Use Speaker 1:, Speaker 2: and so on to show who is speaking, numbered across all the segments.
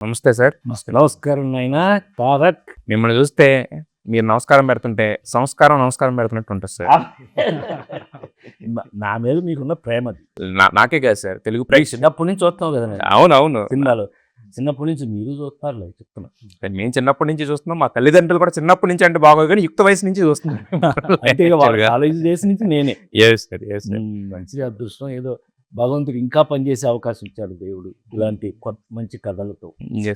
Speaker 1: నమస్తే సార్.
Speaker 2: నమస్కారం నాయనా తారక్.
Speaker 1: మిమ్మల్ని చూస్తే మీరు నమస్కారం పెడుతుంటే నమస్కారం పెడుతున్నట్టు ఉంటుంది సార్.
Speaker 2: నా మీద మీకున్న ప్రేమ అది.
Speaker 1: నాకే కాదు సార్, తెలుగు
Speaker 2: చిన్నప్పటి నుంచి చూస్తున్నావు కదా నేను
Speaker 1: అవునవును
Speaker 2: సినిమాలో. చిన్నప్పటి నుంచి మీరు చూస్తున్నారులే చెప్తున్నా.
Speaker 1: మేము చిన్నప్పటి నుంచి చూస్తున్నాం, మా తల్లిదండ్రులు కూడా చిన్నప్పటి నుంచి అంటే బాగోదు కానీ యుక్త వయసు నుంచి చూస్తున్నాం.
Speaker 2: అంటే కాలేజ్ డేస్ నుంచి నేనే. మంచి అదృష్టం, ఏదో భగవంతుడు ఇంకా పనిచేసే అవకాశం ఇచ్చాడు దేవుడు ఇలాంటి మంచి కథలతో.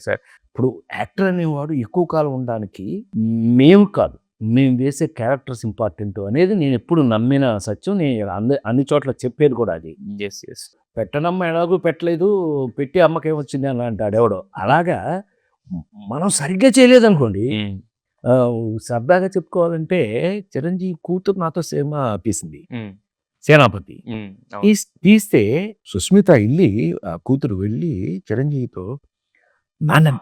Speaker 1: సార్
Speaker 2: ఇప్పుడు యాక్టర్ అనేవాడు ఎక్కువ కాలం ఉండడానికి మేము వేసే క్యారెక్టర్స్ ఇంపార్టెంట్ అనేది నేను ఎప్పుడు నమ్మిన సత్యం. నేను అన్ని చోట్ల చెప్పేది కూడా అది. పెట్టనమ్మ ఎలాగూ పెట్టలేదు, పెట్టి అమ్మకేం వచ్చింది అని అంటాడు ఎవడో. అలాగా మనం సరిగ్గా చేయలేదు అనుకోండి. సరదాగా చెప్పుకోవాలంటే చిరంజీవి కూతురు నాతో సినిమా తీసింది, సేనాపతి. తీస్తే సుస్మిత వెళ్ళి కూతురు వెళ్ళి చిరంజీవితో నాన్న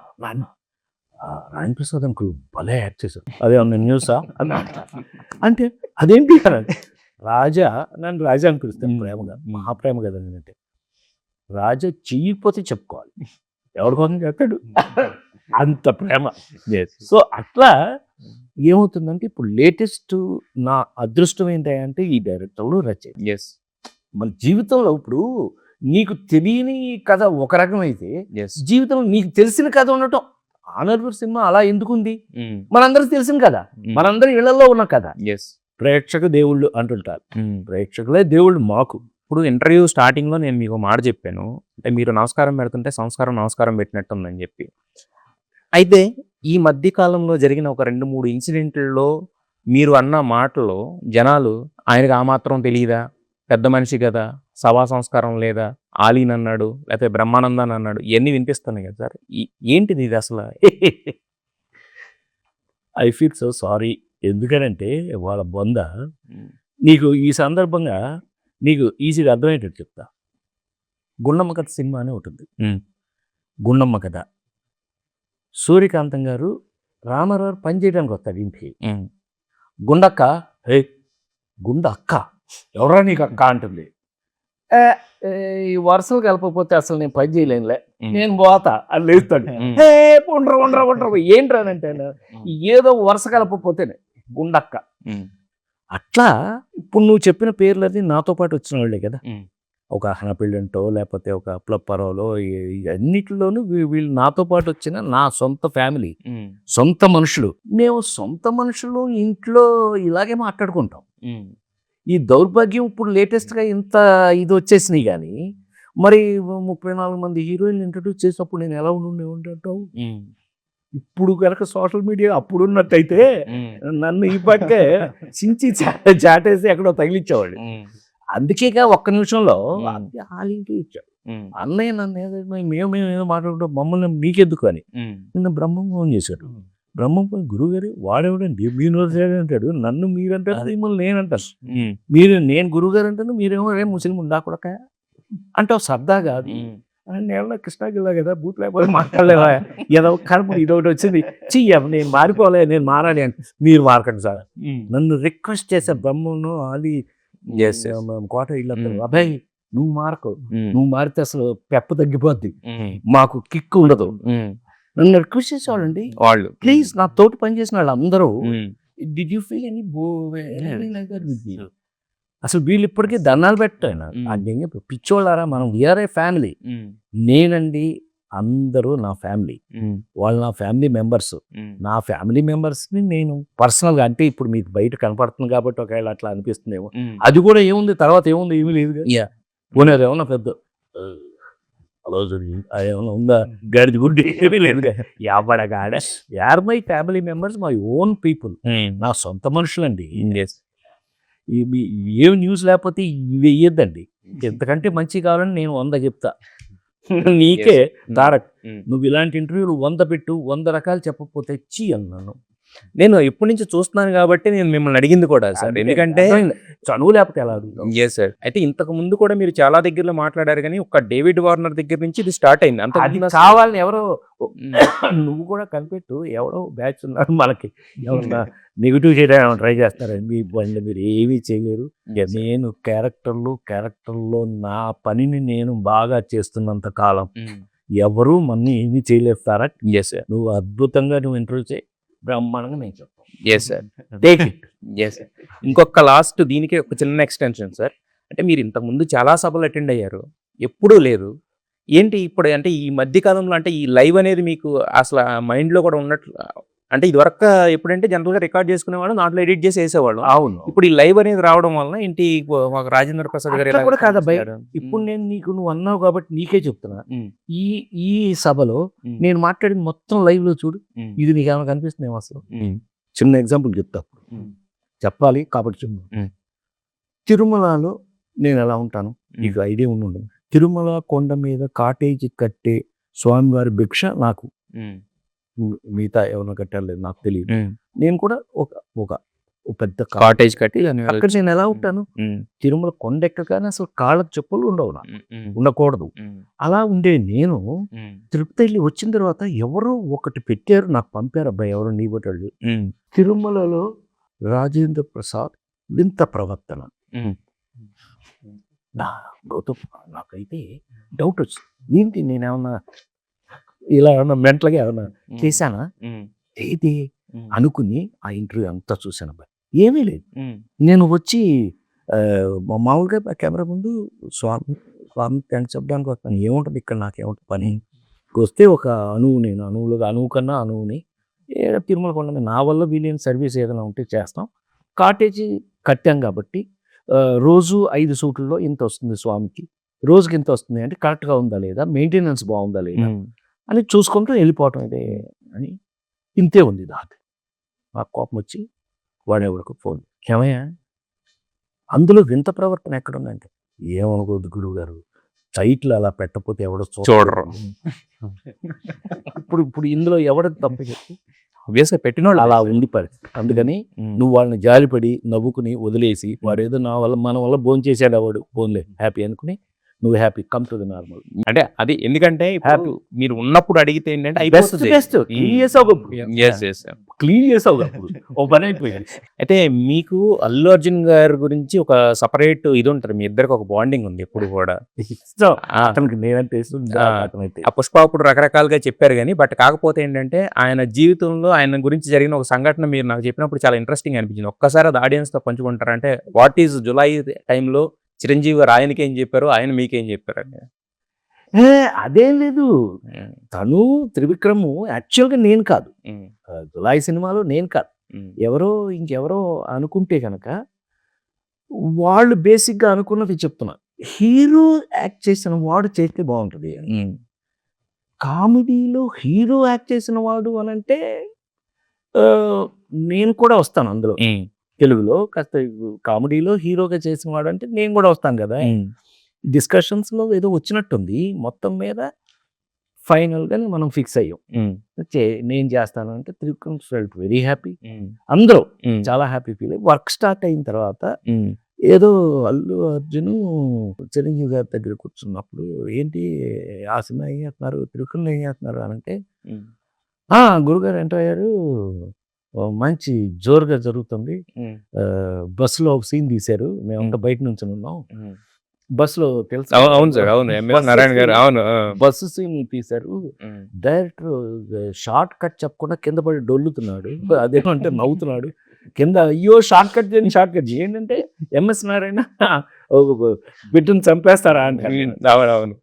Speaker 2: రాజేంద్ర ప్రసాద్ అంకుల్ భలే యాక్ట్ చేశారు, అదే న్యూసా అంటే అదేంటి రాజా, నన్ను రాజా అని పిలుస్తాను ప్రేమగా, మహాప్రేమ కదా నేనంటే. రాజా చెయ్యకపోతే చెప్పుకోవాలి, ఎవరి కోసం చెప్తాడు, అంత ప్రేమ. సో అట్లా ఏమవుతుందంటే ఇప్పుడు లేటెస్ట్ నా అదృష్టం ఏంటంటే ఈ డైరెక్టర్లు రచయిత. మన జీవితంలో ఇప్పుడు నీకు తెలియని కథ ఒక రకం అయితే, జీవితంలో నీకు తెలిసిన కథ ఉండటం. ఆనర్వర్ సినిమా అలా ఎందుకుంది, మనందరికి తెలిసిన కదా, మనందరి ఇళ్లలో ఉన్న కథ. ప్రేక్షక దేవుళ్ళు అంటుంటారు, ప్రేక్షకులే దేవుళ్ళు మాకు.
Speaker 1: ఇప్పుడు ఇంటర్వ్యూ స్టార్టింగ్లో నేను మీకు మాట చెప్పాను, అంటే మీరు నమస్కారం పెడుతుంటే నమస్కారం పెట్టినట్టుందని చెప్పి. అయితే ఈ మధ్య కాలంలో జరిగిన ఒక 2-3 ఇన్సిడెంట్లలో మీరు అన్న మాటల్లో జనాలు ఆయనకు ఆ మాత్రం తెలియదా, పెద్ద మనిషి కదా, సభా సంస్కారం లేదా, ఆలీన్ అన్నాడు, లేకపోతే బ్రహ్మానందాన్ని అన్నాడు, ఇవన్నీ వినిపిస్తున్నాయి కదా సార్. ఏంటిది ఇది అసలు?
Speaker 2: I feel so sorry. ఎందుకనంటే వాళ్ళ బొంద. నీకు ఈ సందర్భంగా నీకు ఈజీగా అర్థమయ్యేటట్టు చెప్తా. గుండమ్మ కథ సినిమా అనే ఉంటుంది. గుండమ్మ కథ, సూర్యకాంతం గారు రామారావు పని చేయడానికి వస్తాడు ఇంటికి. గుండక్క, గుండక్క ఎవరా నీకు అక్క అంటుంది. ఈ వరుసలు కలపకపోతే అసలు నేను పని చేయలేనులే, నేను పోతా అని లేస్తాడు. ఉండరా ఏంట్రానంటే ఏదో వరుస కలపకపోతేనే గుండక్క. అట్లా ఇప్పుడు నువ్వు చెప్పిన పేర్లది నాతో పాటు వచ్చిన వాళ్ళే కదా. ఒక హనపిల్లంటో లేకపోతే ఒక అప్లప్పరోలో అన్నిటిలోనూ వీళ్ళు నాతో పాటు వచ్చిన నా సొంత ఫ్యామిలీ, సొంత మనుషులు. మేము సొంత మనుషులు ఇంట్లో ఇలాగే మాట్లాడుకుంటాం. ఈ దౌర్భాగ్యం ఇప్పుడు లేటెస్ట్గా ఇంత ఇది వచ్చేసినాయి. కానీ మరి 34 మంది హీరోయిన్లు ఇంట్రడ్యూస్ చేసినప్పుడు నేను ఎలా ఉండేటావు. ఇప్పుడు కనుక సోషల్ మీడియా అప్పుడు ఉన్నట్టయితే నన్ను ఈ పక్కే చించి చాటేసి ఎక్కడో తగిలిచ్చేవాళ్ళు. అందుకేగా ఒక్క నిమిషంలో ఆలింటి ఇచ్చాడు. అన్నయ్య నన్ను ఏదో మేము ఏదో మాట్లాడుకుంటాం, మమ్మల్ని మీకెందుకు అని. నిన్న బ్రహ్మం ఫోన్ చేశాడు. బ్రహ్మం ఫోన్, గురువుగారు వాడేవాడండి మీరు అంటాడు, నన్ను మీరంటారు, మిమ్మల్ని నేనంటాను. నేను గురువుగారు అంటాను, మీరేమో ముస్లిం ఉండాకూడక అంటే సరదా కాదు. నేను కృష్ణా జిల్లా కదా, బూత్ లేకపోతే మాట్లాడలేవా, ఏదో కడుపు ఇదొకటి వచ్చింది, నేను మారిపోలే, నేను మారాలి అని. మీరు మారకండి సార్, నన్ను రిక్వెస్ట్ చేశారు బ్రహ్మను ఆలి కోట ఇల్లు. అబ్బాయి నువ్వు మారకు, నువ్వు మారితే అసలు పెప్ప తగ్గిపోద్ది, మాకు కిక్కు ఉండదు. నన్ను రిక్వెస్ట్ చేసేవాళ్ళండి వాళ్ళు. ప్లీజ్ నా తోటి పని చేసిన వాళ్ళు అందరూ డిడ్ యూ ఫీల్ ఎనీ అసలు వీళ్ళు ఇప్పటికీ దండాలు పెట్టాను. పిచ్చోళ్ళారా, మనం వీఆర్ ఏ ఫ్యామిలీ. నేనండి అందరూ నా ఫ్యామిలీ, వాళ్ళు నా ఫ్యామిలీ మెంబర్స్. నా ఫ్యామిలీ మెంబర్స్ని నేను పర్సనల్గా, అంటే ఇప్పుడు మీకు బయట కనపడుతుంది కాబట్టి ఒకవేళ అట్లా అనిపిస్తుందేమో, అది కూడా ఏముంది తర్వాత ఏముంది, ఏమీ లేదు. పోనేది ఏమన్నా పెద్ద హలో ఏమన్నా ఉందా, గడిది గుడ్డి ఏమీ లేదు. ఎవడగాడ యార్ my family members, my own people, నా సొంత మనుషులండి. ఏం న్యూస్ లేకపోతే ఇవి వెయ్యొద్దండి. ఎంతకంటే మంచి కావాలని నేను 100 చెప్తా. నీకే తారక్, నువ్వు ఇలాంటి ఇంటర్వ్యూలు 100 పెట్టు, 100 రకాలు చెప్పకపోతే చీ అన్నాను.
Speaker 1: నేను ఎప్పటి నుంచి చూస్తున్నాను కాబట్టి నేను మిమ్మల్ని అడిగింది కూడా సార్, ఎందుకంటే
Speaker 2: చనువు లేకపోతే ఎలా అడుగుతాం.
Speaker 1: సార్, అయితే ఇంతకు ముందు కూడా మీరు చాలా దగ్గరలో మాట్లాడారు, కానీ ఒక డేవిడ్ వార్నర్ దగ్గర నుంచి ఇది స్టార్ట్ అయింది. అంత
Speaker 2: కావాలని ఎవరో నువ్వు కూడా కనిపెట్టు, ఎవరో బ్యాచ్ ఉన్నారు మనకి, ఎవరన్నా నెగిటివ్ చేయడానికి ట్రై చేస్తారని మీ పనిలో మీరు ఏమీ చేయలేరు. నేను క్యారెక్టర్లో నా పనిని నేను బాగా చేస్తున్నంత కాలం ఎవరు మన్ని ఏమీ చేయలేస్తారా?
Speaker 1: ఎస్ సార్,
Speaker 2: నువ్వు అద్భుతంగా నువ్వు ఇంటర్వ్యూ చేయి, బ్రహ్మాండంగా నేను చెప్తాను.
Speaker 1: Yes sir,
Speaker 2: take it.
Speaker 1: Yes. ఇంకొక లాస్ట్ దీనికి ఒక చిన్న ఎక్స్టెన్షన్ సార్. అంటే మీరు ఇంతకుముందు చాలా సభలు అటెండ్ అయ్యారు, ఎప్పుడూ లేదు ఏంటి ఇప్పుడు అంటే ఈ మధ్య కాలంలో అంటే ఈ లైవ్ అనేది మీకు అసలు మైండ్లో కూడా ఉన్నట్లు, అంటే ఇది వరకు ఎప్పుడంటే జనరల్గా రికార్డ్ చేసుకునేవాళ్ళు, దాంట్లో ఎడిట్ చేసి వేసేవాళ్ళు.
Speaker 2: అవును,
Speaker 1: ఇప్పుడు ఈ లైవ్ అనేది రావడం వల్ల ఏంటి మాకు రాజేంద్ర ప్రసాద్ గారు
Speaker 2: అట్లా
Speaker 1: ఇలా
Speaker 2: కూడా కాదు అబ్బాయి.
Speaker 1: చేశారు.
Speaker 2: ఇప్పుడు నేను నీకు నువ్వు అన్నావు కాబట్టి నీకే చెప్తున్నా.
Speaker 1: ఉమ్,
Speaker 2: ఈ ఈ సభలో
Speaker 1: ఉమ్,
Speaker 2: నేను మాట్లాడింది మొత్తం లైవ్ లో చూడు.
Speaker 1: ఉమ్,
Speaker 2: ఇది నీకు ఏమైనా కనిపిస్తుంది అసలు?
Speaker 1: ఉమ్,
Speaker 2: చిన్న ఎగ్జాంపుల్ చెప్తా,
Speaker 1: ఉమ్,
Speaker 2: చెప్పాలి కాబట్టి చెప్పు.
Speaker 1: ఉమ్.
Speaker 2: తిరుమలలో నేను ఎలా ఉంటాను నీకు ఐడియా ఉండి, తిరుమల కొండ మీద కాటేజీ కట్టే స్వామివారి భిక్ష నాకు,
Speaker 1: ఉమ్,
Speaker 2: మిగతా ఎవరైనా కట్టారు లేదు నాకు తెలియదు.
Speaker 1: ఉమ్.
Speaker 2: నేను కూడా ఒక ఒక ఒక పెద్ద
Speaker 1: కాటేజ్ కట్టి దాన్ని
Speaker 2: అక్కడ నేను ఎలా ఉంటాను,
Speaker 1: ఉమ్,
Speaker 2: తిరుమల కొండ ఎక్కగానే అసలు కాళ్ళకు చెప్పులు ఉండవు, నాకు
Speaker 1: ఉమ్, ఉమ్,
Speaker 2: ఉండకూడదు.
Speaker 1: ఉమ్,
Speaker 2: అలా ఉండే నేను
Speaker 1: ఉమ్,
Speaker 2: తిరుపతి వెళ్ళి వచ్చిన తర్వాత ఎవరో ఒకటి పెట్టారు, నాకు పంపారు అబ్బాయి, ఎవరో నీ బట్టలు.
Speaker 1: ఉమ్,
Speaker 2: తిరుమలలో రాజేంద్ర ప్రసాద్ వింత ప్రవర్తన.
Speaker 1: ఉమ్,
Speaker 2: గౌతమ్ నాకైతే డౌట్ వచ్చింది, ఏంటి నేనేమన్నా ఇలా ఏమన్నా మెంటల్గా ఏమన్నా చేశానా
Speaker 1: ఉమ్,
Speaker 2: ఏది
Speaker 1: ఉమ్,
Speaker 2: అనుకుని ఆ ఇంటర్వ్యూ అంతా చూశాను అబ్బాయి. ఏమీ లేదు,
Speaker 1: ఉమ్,
Speaker 2: నేను వచ్చి మామూలుగా కెమెరా ముందు స్వామి స్వామి థ్యాంక్స్ చెప్పడానికి వస్తాను. ఏముంటుంది ఇక్కడ, నాకేముంటుంది పని. వస్తే ఒక అణువు, నేను అణువులుగా అణువు కన్నా అణువుని తిరుమల కొండ మీద నా వల్ల వీలైన సర్వీస్ ఏదైనా ఉంటే చేస్తాం. కాటేజీ కట్టాం కాబట్టి రోజు 5 సూట్లలో ఇంత వస్తుంది స్వామికి, రోజుకి ఇంత వస్తుంది అంటే కరెక్ట్గా ఉందా లేదా, మెయింటెనెన్స్ బాగుందా లేదా
Speaker 1: ఉమ్,
Speaker 2: అని చూసుకుంటూ వెళ్ళిపోవటం ఇదే అని. ఇంతే ఉంది దాది. నాకు కోపం వచ్చి వాడెవరికి ఫోన్, ఏమయ్యా అందులో వింత ప్రవర్తన ఎక్కడుందంటే, ఏమనుకోవద్దు గురువు గారు, టైట్లు అలా పెట్టకపోతే ఎవడో
Speaker 1: చూడరు.
Speaker 2: ఇప్పుడు ఇప్పుడు ఇందులో ఎవడో తప్పు చెప్పి
Speaker 1: obviously పెట్టిన వాళ్ళు
Speaker 2: అలా ఉంది పరిస్థితి. అందుకని నువ్వు వాళ్ళని జాలిపడి నవ్వుకుని వదిలేసి, వాడు ఏదో నా వల్ల మన వల్ల భోజనం చేశాడు వాడు, ఫోన్లే హ్యాపీ అనుకుని నువ్వు happy, come to the normal.
Speaker 1: అంటే అది ఎందుకంటే ఇప్పుడు
Speaker 2: Happy.
Speaker 1: మీరు ఉన్నప్పుడు అడిగితే ఏంటంటే
Speaker 2: బెస్ట్
Speaker 1: అయిపోతుంది.
Speaker 2: బెస్ట్ క్లీన్ చేసావు,
Speaker 1: Yes, yes.
Speaker 2: క్లీన్ చేసావు, ఓ పని అయిపోయింది.
Speaker 1: అయితే మీకు అల్లు అర్జున్ గారి గురించి ఒక సపరేట్ ఇది ఉంటుంది, మీ ఇద్దరికి ఒక బాండింగ్ ఉంది ఎప్పుడు కూడా.
Speaker 2: ఇష్టం
Speaker 1: ఆ,
Speaker 2: అతనికి, నేనంటే ఇష్టం,
Speaker 1: ఆ.
Speaker 2: అతనైతే
Speaker 1: ఆ పుష్ప అప్పుడు రకరకాలుగా చెప్పారు కానీ, బట్ కాకపోతే ఏంటంటే ఆయన జీవితంలో ఆయన గురించి జరిగిన ఒక సంఘటన మీరు నాకు చెప్పినప్పుడు చాలా ఇంట్రెస్టింగ్ అనిపించింది. ఒక్కసారి అది ఆడియన్స్తో పంచుకుంటారు. అంటే వాట్ ఈజ్ జులై టైంలో చిరంజీవి గారు ఆయనకి ఏం చెప్పారు, ఆయన మీకేం చెప్పారు అని.
Speaker 2: అదేం లేదు, తను త్రివిక్రము యాక్చువల్గా నేను కాదు, జులాయి సినిమాలో నేను కాదు, ఎవరో ఇంకెవరో అనుకుంటే కనుక వాళ్ళు బేసిక్గా అనుకున్నది చెప్తున్నారు. హీరో యాక్ట్ చేసిన వాడు చేస్తే బాగుంటుంది. కామెడీలో హీరో యాక్ట్ చేసిన వాడు అని అంటే నేను కూడా వస్తాను అందులో. తెలుగులో కాస్త కామెడీలో హీరోగా చేసిన వాడు అంటే నేను కూడా వస్తాను కదా. డిస్కషన్స్లో ఏదో వచ్చినట్టుంది, మొత్తం మీద ఫైనల్గా మనం ఫిక్స్ అయ్యాం. నేను చేస్తాను అంటే త్రివిక్రమ్ ఫెల్ట్ వెరీ హ్యాపీ, అందరూ చాలా హ్యాపీ ఫీల్ అయ్యి. వర్క్ స్టార్ట్ అయిన తర్వాత ఏదో అల్లు అర్జున్ చిరంజీవి గారి దగ్గర కూర్చున్నప్పుడు, ఏంటి ఆ సినిమా ఏం చేస్తున్నారు, త్రివిక్రమ్ ఏం చేస్తున్నారు అని అంటే, గురుగారు ఎంటర్ అయ్యారు, మంచి జోరుగా జరుగుతుంది, బస్సులో ఒక సీన్ తీశారు, మేమంతా బయట నుంచి ఉన్నాం, బస్సులో తెలుసు.
Speaker 1: అవును సార్, అవును, ఎంఎస్ నారాయణ గారు, అవును.
Speaker 2: బస్సు సీన్ తీశారు, డైరెక్టర్ షార్ట్ కట్ చెప్పకుండా కింద పడి డొల్లుతున్నాడు, అదేమంటే నవ్వుతున్నాడు కింద. అయ్యో షార్ట్ కట్ చేయండి, షార్ట్ కట్ ఏంటంటే ఎంఎస్ నారాయణ బిడ్డను చంపేస్తారా అంటే,
Speaker 1: అవును,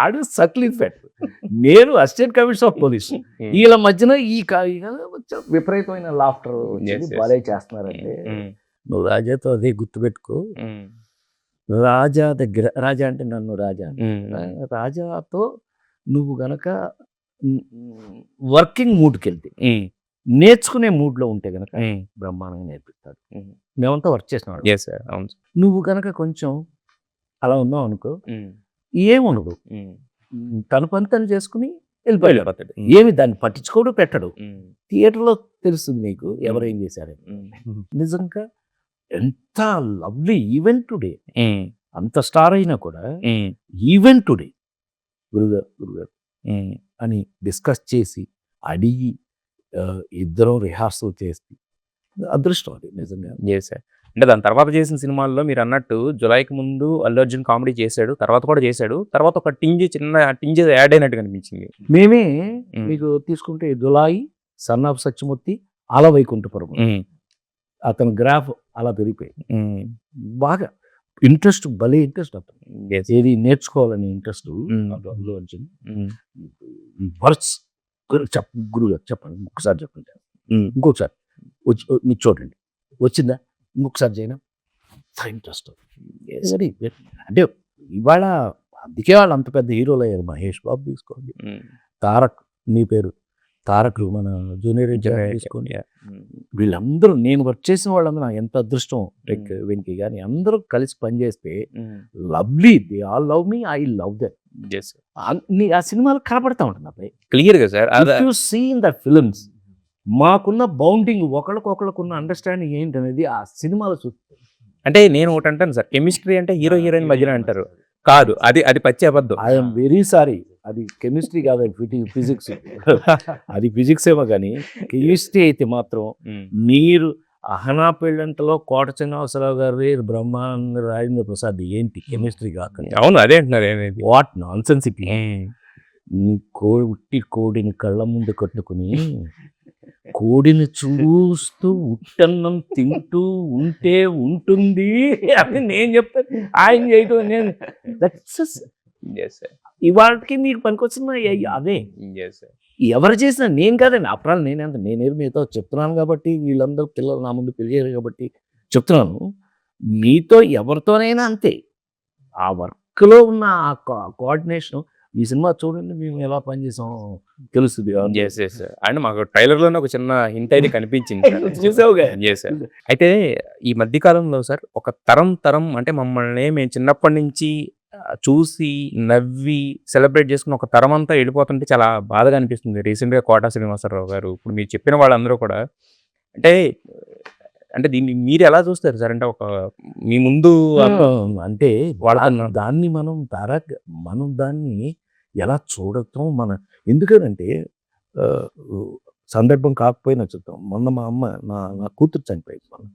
Speaker 2: ఆడు సక్లీ ఫెట్, నేను అసిస్టెంట్ కమిషనర్ ఆఫ్ పోలీస్, వీళ్ళ మధ్యన ఈ విపరీతమైన లాఫ్టర్ బాలే చేస్తున్నారంటే, నువ్వు రాజాతో అదే గుర్తుపెట్టుకో, రాజా దగ్గర, రాజా అంటే నన్ను రాజా, రాజాతో నువ్వు గనక వర్కింగ్ మూడ్కి వెళ్తే, నేర్చుకునే మూడ్లో ఉంటే గనక బ్రహ్మాండంగా నేర్పిస్తాడు. మేమంతా వర్క్ చేసినాడు. నువ్వు గనక కొంచెం అలా ఉన్నావు అనుకో, ఏముండదు, తన పని తను చేసుకుని వెళ్ళిపోయాడు, ఏమి దాన్ని పట్టించుకోడు పెట్టడు. థియేటర్లో తెలుస్తుంది నీకు ఎవరు ఏం చేశారని. నిజంగా ఎంత లవ్లీ ఈవెంట్ టుడే, అంత స్టార్ అయినా కూడా ఈవెంట్ టుడే గురుగారు అని డిస్కస్ చేసి అడిగి ఇద్దరం రిహార్సల్ చేసి, అదృష్టం అది నిజంగా.
Speaker 1: అంటే దాని తర్వాత చేసిన సినిమాల్లో మీరు అన్నట్టు జులైకి ముందు అల్లు అర్జున్ కామెడీ చేశాడు, తర్వాత కూడా చేశాడు, తర్వాత ఒక చిన్న టింజ్ యాడ్ అయినట్టు కనిపించింది.
Speaker 2: మేమే
Speaker 1: ఉమ్.
Speaker 2: మీకు తీసుకుంటే జులాయి, సన్ ఆఫ్ సత్యమూర్తి, ఆల వైకుంఠపురం,
Speaker 1: ఉమ్.
Speaker 2: అతని గ్రాఫ్ అలా పెరిగిపోయింది.
Speaker 1: ఉమ్.
Speaker 2: బాగా ఇంట్రెస్ట్, భలే ఇంట్రెస్ట్ అతను,
Speaker 1: Yes.
Speaker 2: ఏది నేర్చుకోవాలని ఇంట్రెస్ట్.
Speaker 1: ఉమ్.
Speaker 2: అల్లు అర్జున్
Speaker 1: ఉమ్.
Speaker 2: వర్డ్స్ గురువు గారు చెప్పండి, ఇంకొకసారి చెప్పండి,
Speaker 1: ఉమ్.
Speaker 2: ఇంకొకసారి వచ్చి మీరు చూడండి, వచ్చిందా, ఇంకొకసారి చేయనా, ఇంట్రెస్ట్. అంటే ఇవాళ అందుకే వాళ్ళు అంత పెద్ద హీరోలు అయ్యారు. మహేష్ బాబు తీసుకోండి,
Speaker 1: ఉమ్.
Speaker 2: తారక్, నీ పేరు తారక్, మన జూనియర్ ఎన్టీఆర్
Speaker 1: Yeah.
Speaker 2: తీసుకోండి,
Speaker 1: Yeah. ఉమ్.
Speaker 2: వీళ్ళందరూ నేను వర్క్ చేసిన వాళ్ళందరూ నాకు ఎంత అదృష్టం. లైక్ వెంకీ కానీ అందరూ కలిసి పనిచేస్తే
Speaker 1: um.
Speaker 2: Lovely, they all love me, I love them.
Speaker 1: Yes.
Speaker 2: ఆ సినిమాలు కనపడతా ఉంటుంది అబ్బాయి.
Speaker 1: క్లియర్ గా sir
Speaker 2: if you see in the films, మాకున్న బౌండింగ్, ఒకళ్ళకొకళ్ళకున్న అండర్స్టాండింగ్ ఏంటనేది ఆ సినిమాలో చూస్తుంది.
Speaker 1: అంటే నేను ఒకటి అంటాను సార్, కెమిస్ట్రీ అంటే హీరో హీరోయిన్ మధ్యన అంటారు, కాదు అది అది పచ్చి అబద్ధం.
Speaker 2: ఐఎమ్ వెరీ సారీ, అది కెమిస్ట్రీ కాదు, ఫిజిక్స్. అది ఫిజిక్స్ ఏమో కానీ కెమిస్ట్రీ అయితే మాత్రం
Speaker 1: ఉమ్.
Speaker 2: మీరు అహనా పెళ్ళంటలో కోట శ్రీనివాసరావు గారి బ్రహ్మానంద రాజేంద్ర ప్రసాద్ ఏంటి కెమిస్ట్రీ కాక,
Speaker 1: అవును అదే అంటున్నారు ఏమైంది.
Speaker 2: What non sense it. ఉట్టి కోడిని కళ్ళ ముందు కట్టుకుని కోడిని చూస్తూ ఉట్టన్నం తింటూ ఉంటే ఉంటుంది అని నేను చెప్తాను, ఆయన చేయటం నేను. దట్స్ ఇవాళకి మీకు పనికొచ్చిన అదే. ఎవరు చేసినా నేను కాదండి, అప్రాలు నేనేమి మీతో చెప్తున్నాను కాబట్టి, వీళ్ళందరూ పిల్లలు నా ముందు పెరిగారు కాబట్టి చెప్తున్నాను. మీతో ఎవరితోనైనా అంతే, ఆ వర్క్లో ఉన్న ఆ కోఆర్డినేషన్. ఈ సినిమా చూడండి మేము ఎలా పనిచేసాం తెలుస్తుంది.
Speaker 1: అండ్ మాకు ట్రైలర్ లోనే ఒక చిన్న హింట్ అయితే కనిపించింది.
Speaker 2: చూసావుగా.
Speaker 1: Yes, sir. అయితే ఈ మధ్య కాలంలో సార్ ఒక తరం అంటే మమ్మల్ని మేము చిన్నప్పటి నుంచి చూసి నవ్వి సెలబ్రేట్ చేసుకుని ఒక తరం అంతా వెళ్ళిపోతుంటే చాలా బాధగా అనిపిస్తుంది. రీసెంట్గా కోట శ్రీనివాసరావు గారు, ఇప్పుడు మీరు చెప్పిన వాళ్ళందరూ కూడా అంటే అంటే దీన్ని మీరు ఎలా చూస్తారు సార్? అంటే ఒక మీ ముందు
Speaker 2: అంటే
Speaker 1: వాడుతున్న
Speaker 2: దాన్ని మనం దాన్ని ఎలా చూడటం ఎందుకనంటే సందర్భం కాకపోయినా చూద్దాం. మొన్న మా అమ్మ నా కూతురు చనిపోయింది.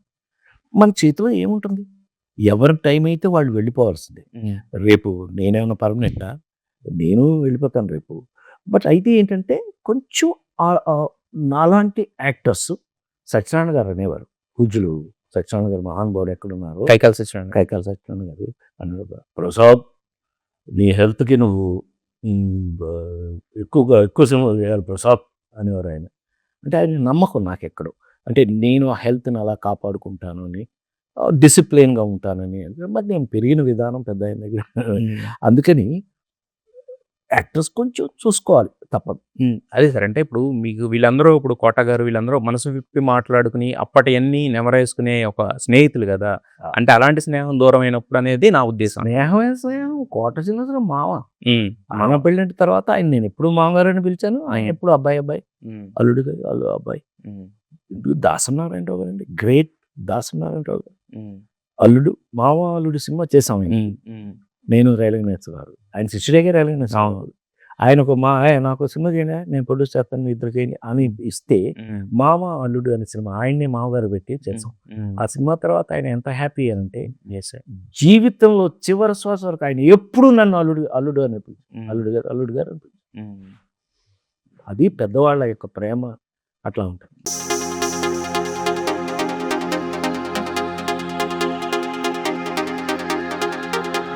Speaker 2: మన చేతిలో ఏముంటుంది? ఎవరి టైం అయితే వాళ్ళు వెళ్ళిపోవాల్సిందే. రేపు నేనేమన్నా పర్మనెంటా? నేను వెళ్ళిపోతాను రేపు. బట్ అయితే ఏంటంటే కొంచెం నాలాంటి యాక్టర్స్, సత్యనారాయణ గారు అనేవారు, పూజ్యులు సత్యనారాయణ గారు మహానుభావుడు ఎక్కడున్నారు,
Speaker 1: కైకాల సత్యనారాయణ
Speaker 2: సత్యనారాయణ గారు అన్నారు, ప్రసాద్ నీ హెల్త్కి నువ్వు ఎక్కువ సినిమాలు చేయాలి ప్రసాద్ అనేవారు ఆయన. అంటే ఆయన నమ్మకం నాకెక్కడో, అంటే నేను ఆ హెల్త్ని అలా కాపాడుకుంటాను అని, డిసిప్లిన్గా ఉంటానని. మరి నేను పెరిగిన విధానం పెద్ద ఆయన దగ్గర, అందుకని యాక్టర్స్ కొంచెం చూసుకోవాలి, తప్పదు.
Speaker 1: అదే సార్, అంటే ఇప్పుడు మీకు వీళ్ళందరూ, ఇప్పుడు కోట గారు వీళ్ళందరూ మనసు విప్పి మాట్లాడుకుని అప్పటివన్నీ నెమరేసుకునే ఒక స్నేహితులు కదా. అంటే అలాంటి స్నేహం దూరం అయినప్పుడు అనేది నా ఉద్దేశం.
Speaker 2: స్నేహం కోట శ్రీనివాసరావు మామ. మన పెళ్ళంటి తర్వాత ఆయన నేను ఎప్పుడు మామగారు అని పిలిచాను, ఆయన ఎప్పుడు అబ్బాయి అల్లుడు అబ్బాయి. దాసనారాయణరావు గారు అండి, గ్రేట్ దాసనారాయణరావు గారు. అల్లుడు మామ అల్లుడు సినిమా చేసాం నేను, రైల్వే నేర్చు గారు, ఆయన శిష్యుడేగా రైల్వే నేర్చు. ఆయన నాకు సినిమా చేయండి, నేను ప్రొడ్యూస్ చేస్తాను, మీ ఇద్దరు చేయండి అని ఇస్తే మామ అల్లుడు అనే సినిమా ఆయన్నే మామగారు పెట్టి చేసాం. ఆ సినిమా తర్వాత ఆయన ఎంత హ్యాపీ అంటే జీవితంలో చివరి శ్వాస వరకు ఆయన ఎప్పుడు నన్ను అల్లుడు అని అల్లుడు గారు అని. అది పెద్దవాళ్ళ యొక్క ప్రేమ అట్లా ఉంటుంది.